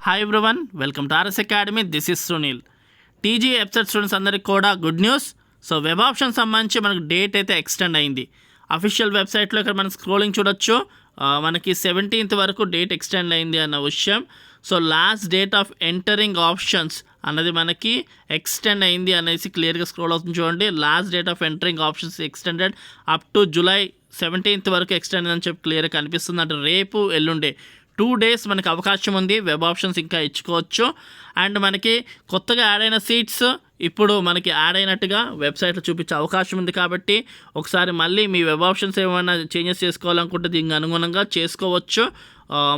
Hi everyone, welcome to RS academy. This is Sunil. TG website students అందరికీ కూడా good news. So web option సంబంధించి మనకు date అయితే extend అయింది. అఫీషియల్ వెబ్సైట్లో ఇక్కడ మనం స్క్రోలింగ్ చూడొచ్చు. మనకి 17th వరకు డేట్ ఎక్స్టెండ్ అయింది అన్న విషయం. So last date of entering options అన్నది మనకి ఎక్స్టెండ్ అయింది అనేసి క్లియర్గా స్క్రోల్ అవుతుంది చూడండి. Last date of entering options extended up to July 17th వరకు ఎక్స్టెండ్ అని చెప్పి క్లియర్గా కనిపిస్తుంది. అంటే రేపు ఎల్లుండే 2 days మనకి అవకాశం ఉంది. వెబ్ ఆప్షన్స్ ఇంకా ఇచ్చుకోవచ్చు. అండ్ మనకి కొత్తగా యాడ్ అయిన సీట్స్ ఇప్పుడు మనకి యాడ్ అయినట్టుగా వెబ్సైట్లో చూపించే అవకాశం ఉంది. కాబట్టి ఒకసారి మళ్ళీ మీ వెబ్ ఆప్షన్స్ ఏమైనా చేంజెస్ చేసుకోవాలనుకుంటే దీనికి అనుగుణంగా చేసుకోవచ్చు.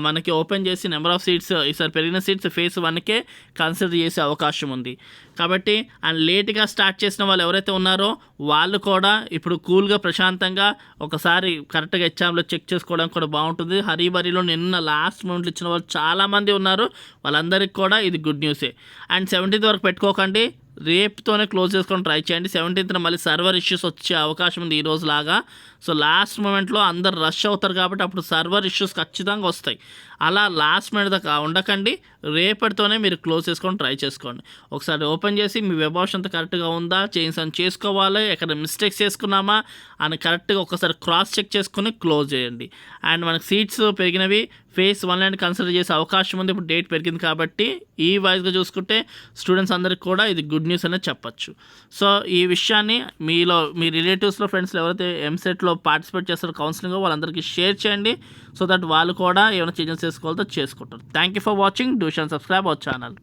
మనకి ఓపెన్ చేసి నెంబర్ ఆఫ్ సీట్స్ ఈసారి పెరిగిన సీట్స్ phase 1కే కన్సిడర్ చేసే అవకాశం ఉంది. కాబట్టి అండ్ లేట్గా స్టార్ట్ చేసిన వాళ్ళు ఎవరైతే ఉన్నారో వాళ్ళు కూడా ఇప్పుడు కూల్గా ప్రశాంతంగా ఒకసారి కరెక్ట్గా ఎగ్జామ్లో చెక్ చేసుకోవడానికి కూడా బాగుంటుంది. హరీబరీలో నిన్న లాస్ట్ మూమెంట్లో ఇచ్చిన వాళ్ళు చాలామంది ఉన్నారు. వాళ్ళందరికీ కూడా ఇది గుడ్ న్యూసే. అండ్ 17th వరకు పెట్టుకోకండి, రేపుతోనే క్లోజ్ చేసుకొని ట్రై చేయండి. 17th మళ్ళీ సర్వర్ ఇష్యూస్ వచ్చే అవకాశం ఉంది ఈ రోజు లాగా. సో లాస్ట్ మూమెంట్లో అందరు రష్ అవుతారు కాబట్టి అప్పుడు సర్వర్ ఇష్యూస్ ఖచ్చితంగా వస్తాయి. అలా లాస్ట్ మినిట్ దాకా ఉండకండి, రేపటితోనే మీరు క్లోజ్ చేసుకొని ట్రై చేసుకోండి. ఒకసారి ఓపెన్ చేసి మీ వెబ్ ఆప్షన్ అంతా కరెక్ట్గా ఉందా, చేంజ్ అని చేసుకోవాలి, ఎక్కడ మిస్టేక్స్ చేసుకున్నామా అని కరెక్ట్గా ఒకసారి క్రాస్ చెక్ చేసుకుని క్లోజ్ చేయండి. అండ్ మనకి సీట్స్ పెరిగినవి phase 1 కన్సిడర్ చేసే అవకాశం ఉంది. ఇప్పుడు డేట్ పెరిగింది కాబట్టి ఈ వైజ్గా చూసుకుంటే స్టూడెంట్స్ అందరికి కూడా ఇది గుడ్ న్యూస్ అనేది చెప్పచ్చు. సో ఈ విషయాన్ని మీ రిలేటివ్స్లో ఫ్రెండ్స్లో ఎవరైతే ఎంసెట్లో పార్టిసిపేట్ చేస్తారో కౌన్సిలింగ్ వాళ్ళందరికీ షేర్ చేయండి. సో దట్ వాళ్ళు కూడా ఏమైనా చేంజెస్ చేసుకోవాలో చేసుకుంటారు. Thank you for watching. Do shall subscribe our channel.